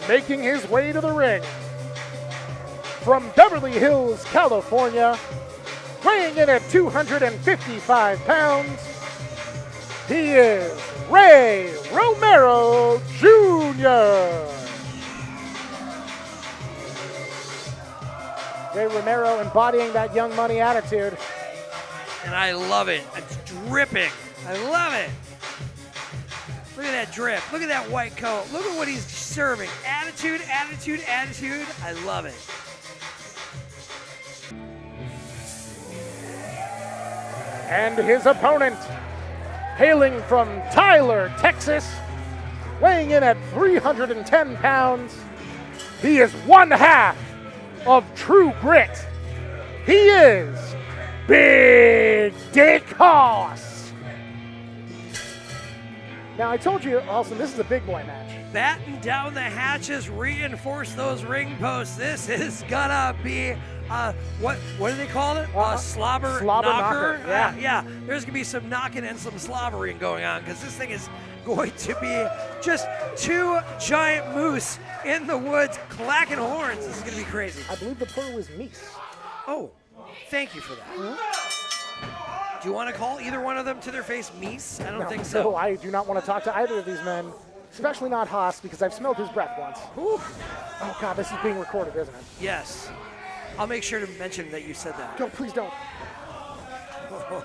making his way to the ring, from Beverly Hills, California, weighing in at 255 pounds, he is Ray Romero Jr. Ray Romero embodying that Young Money attitude. And I love it. It's dripping. I love it. Look at that drip. Look at that white coat. Look at what he's serving. Attitude, attitude, attitude. I love it. And his opponent, hailing from Tyler, Texas, weighing in at 310 pounds, he is one half of True Grit. He is Big Dick Hoss. Now, I told you, Austin, this is a big boy match. Batten down the hatches, reinforce those ring posts. This is gonna be what do they call it? Slobber knocker. Yeah. There's gonna be some knocking and some slobbering going on because this thing is going to be just two giant moose in the woods clacking horns. This is gonna be crazy. I believe the plural was meese. Oh, thank you for that. Mm-hmm. Do you want to call either one of them to their face meese? I don't think so. No, I do not want to talk to either of these men, especially not Haas, because I've smelled his breath once. Ooh. Oh, God, this is being recorded, isn't it? Yes. I'll make sure to mention that you said that. No, please don't.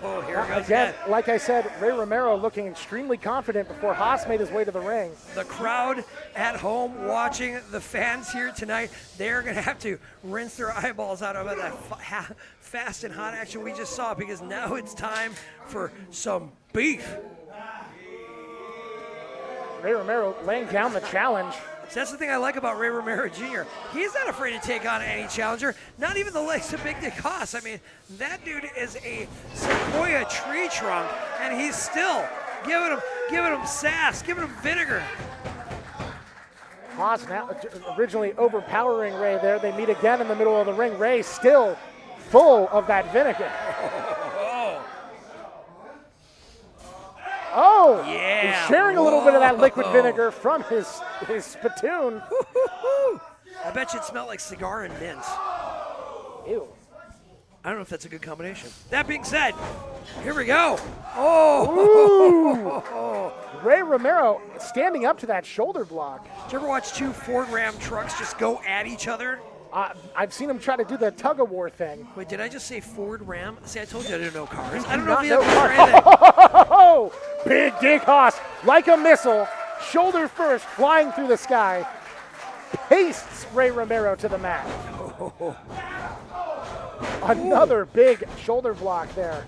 Oh, here it goes again. Like I said, Ray Romero looking extremely confident before Haas made his way to the ring. The crowd at home watching, the fans here tonight, they're going to have to rinse their eyeballs out of that fast and hot action we just saw because now it's time for some beef. Ray Romero laying down the challenge. So that's the thing I like about Ray Romero Jr. He's not afraid to take on any challenger, not even the legs of Big Dick Hoss. I mean, that dude is a sequoia tree trunk, and he's still giving him sass, giving him vinegar. Haas now originally overpowering Ray there. They meet again in the middle of the ring. Ray still full of that vinegar. Oh, yeah. He's sharing a little bit of that liquid vinegar from his spittoon. I bet you it smelled like cigar and mint. Ew. I don't know if that's a good combination. That being said, here we go. Oh! Ray Romero standing up to that shoulder block. Did you ever watch two Ford Ram trucks just go at each other? I've seen him try to do the tug-of-war thing. Wait, did I just say Ford Ram? See, I told you I didn't know cars. I don't know if you Oh, Big Dick Hoss, like a missile, shoulder first, flying through the sky, pastes Ray Romero to the mat. Another big shoulder block there.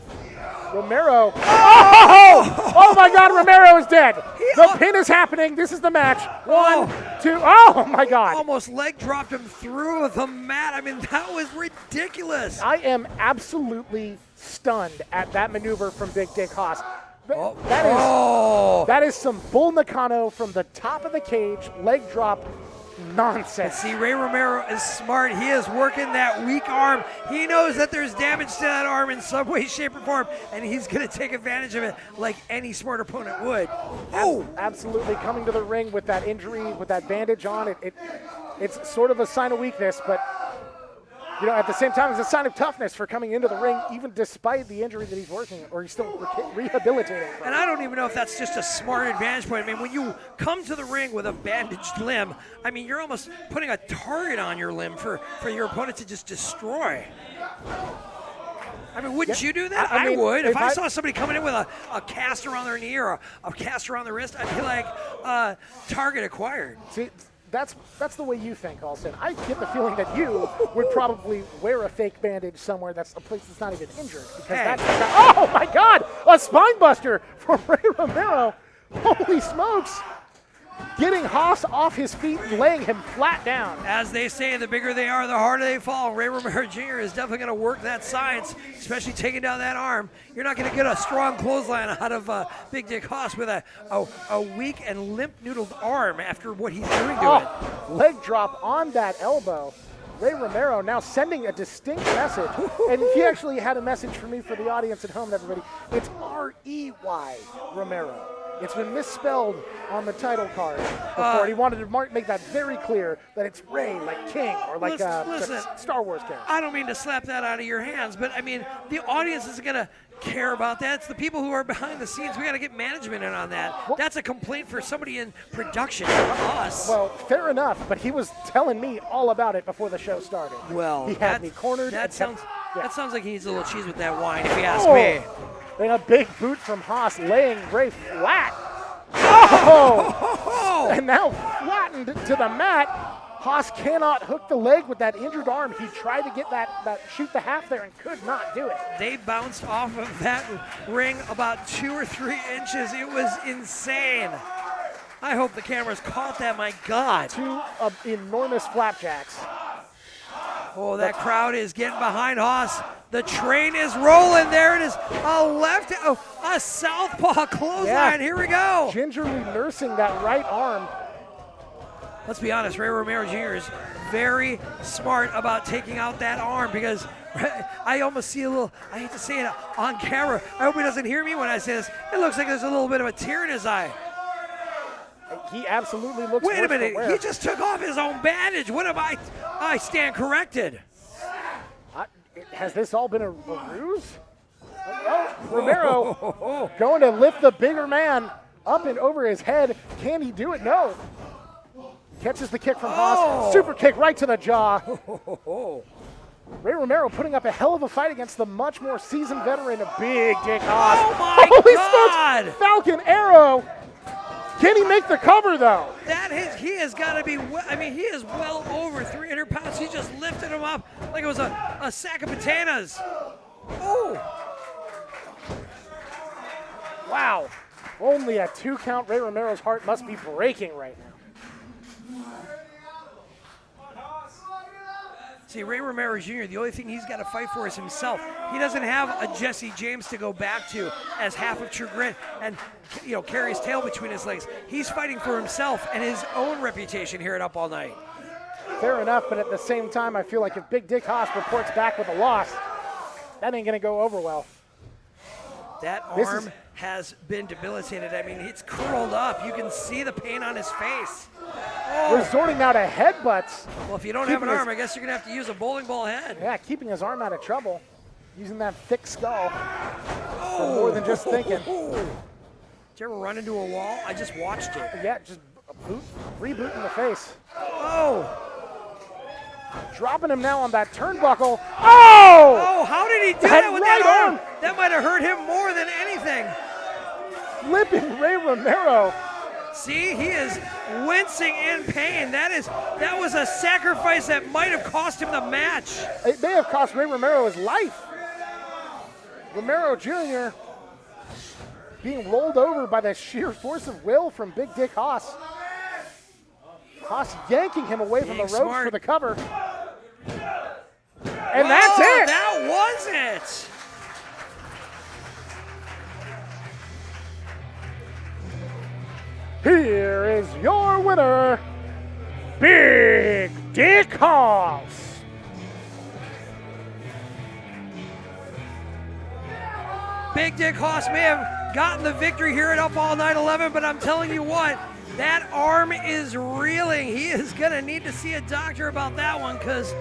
Romero. Oh my God, Romero is dead. The pin is happening. This is the match. 1, 2. Oh my God. Almost leg dropped him through the mat. I mean, that was ridiculous. I am absolutely stunned at that maneuver from Big Dick Hoss. That is some bull Nakano from the top of the cage, leg drop nonsense. See, Ray Romero is smart. He is working that weak arm. He knows that there's damage to that arm in some way, shape, or form, and he's going to take advantage of it like any smart opponent would. Oh! Absolutely coming to the ring with that injury, with that bandage on. It's sort of a sign of weakness, but you know, at the same time, it's a sign of toughness for coming into the ring, even despite the injury that he's working, or he's still rehabilitating from. And I don't even know if that's just a smart advantage point. I mean, when you come to the ring with a bandaged limb, I mean, you're almost putting a target on your limb for your opponent to just destroy. I mean, wouldn't you do that? I mean, would. If I saw somebody coming in with a cast around their knee or a cast around their wrist, I'd be like, target acquired. See, that's the way you think, Alston. I get the feeling that you would probably wear a fake bandage somewhere that's a place that's not even injured. Because oh my God! A spine buster for Ray Romero. Holy smokes! Getting Haas off his feet and laying him flat down. As they say, the bigger they are, the harder they fall. Ray Romero Jr. is definitely going to work that science, especially taking down that arm. You're not going to get a strong clothesline out of Big Dick Haas with a weak and limp-noodled arm after what he's doing to it. Leg drop on that elbow. Ray Romero now sending a distinct message. And he actually had a message for me for the audience at home, everybody. It's R-E-Y Romero. It's been misspelled on the title card before. He wanted to make that very clear that it's Rey, like King, or like listen, Star Wars character. I don't mean to slap that out of your hands, but I mean, the audience isn't going to care about that. It's the people who are behind the scenes. We got to get management in on that. Well, that's a complaint for somebody in production, not us. Well, fair enough, but he was telling me all about it before the show started. Well, he had me cornered. That sounds like he needs a little cheese with that wine, if you ask me. Then a big boot from Haas, laying Rey flat. Oh! And now flattened to the mat. Haas cannot hook the leg with that injured arm. He tried to get that shoot the half there and could not do it. They bounced off of that ring about 2 or 3 inches. It was insane. I hope the cameras caught that, my God. 2 enormous flapjacks. Oh, that crowd is getting behind Haas. The train is rolling. There it is. A southpaw clothesline. Yeah. Here we go. Gingerly nursing that right arm. Let's be honest, Rey Romero Jr. is very smart about taking out that arm because I almost see a little, I hate to say it on camera. I hope he doesn't hear me when I say this. It looks like there's a little bit of a tear in his eye. He absolutely looks. Wait a minute, he just took off his own bandage. What am I stand corrected. Has this all been a ruse? Oh, Romero going to lift the bigger man up and over his head. Can he do it? No. Catches the kick from Haas. Super kick right to the jaw. Rey Romero putting up a hell of a fight against the much more seasoned veteran of Big Dick Haas. Oh my Holy God! Smokes, Falcon Arrow. Can he make the cover though? He has got to be. He is well over 300 pounds. He just lifted him up like it was a sack of potatoes. Oh! Wow! Only a 2 count. Rey Romero's heart must be breaking right now. See, Rey Romero Jr., the only thing he's got to fight for is himself. He doesn't have a Jesse James to go back to as half of True Grit and, carry his tail between his legs. He's fighting for himself and his own reputation here at Up All Night. Fair enough, but at the same time, I feel like if Big Dick Haas reports back with a loss, that ain't going to go over well. That arm has been debilitated. It's curled up. You can see the pain on his face. Resorting now to headbutts. Well, if you don't have an arm, I guess you're going to have to use a bowling ball head. Yeah, keeping his arm out of trouble. Using that thick skull for more than just thinking. Did you ever run into a wall? I just watched it. Yeah, just reboot in the face. Oh! Dropping him now on that turnbuckle. Oh! Oh, how did he do that with that arm? That might have hurt him more than anything. Flipping Rey Romero. See, he is wincing in pain. That was a sacrifice that might have cost him the match. It may have cost Rey Romero his life. Romero Jr. being rolled over by the sheer force of will from Big Dick Haas. Haas yanking him away from the ropes for the cover. And that's it. That was it. Here is your winner, Big Dick Haas. Big Dick Haas may have gotten the victory here at Up All Night 11, but I'm telling you what, that arm is reeling. He is going to need to see a doctor about that one because,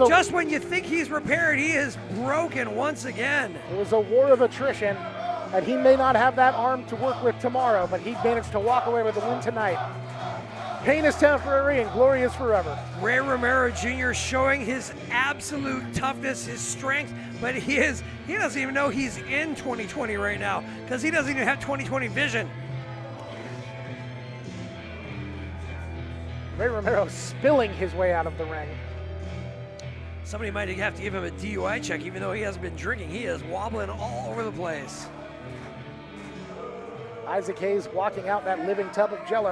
just when you think he's repaired, he is broken once again. It was a war of attrition, and he may not have that arm to work with tomorrow, but he managed to walk away with the win tonight. Pain is temporary and glory is forever. Rey Romero Jr. showing his absolute toughness, his strength, but he doesn't even know he's in 2020 right now because he doesn't even have 2020 vision. Rey Romero spilling his way out of the ring. Somebody might have to give him a DUI check even though he hasn't been drinking. He is wobbling all over the place. Isaac Hayes walking out that living tub of jello.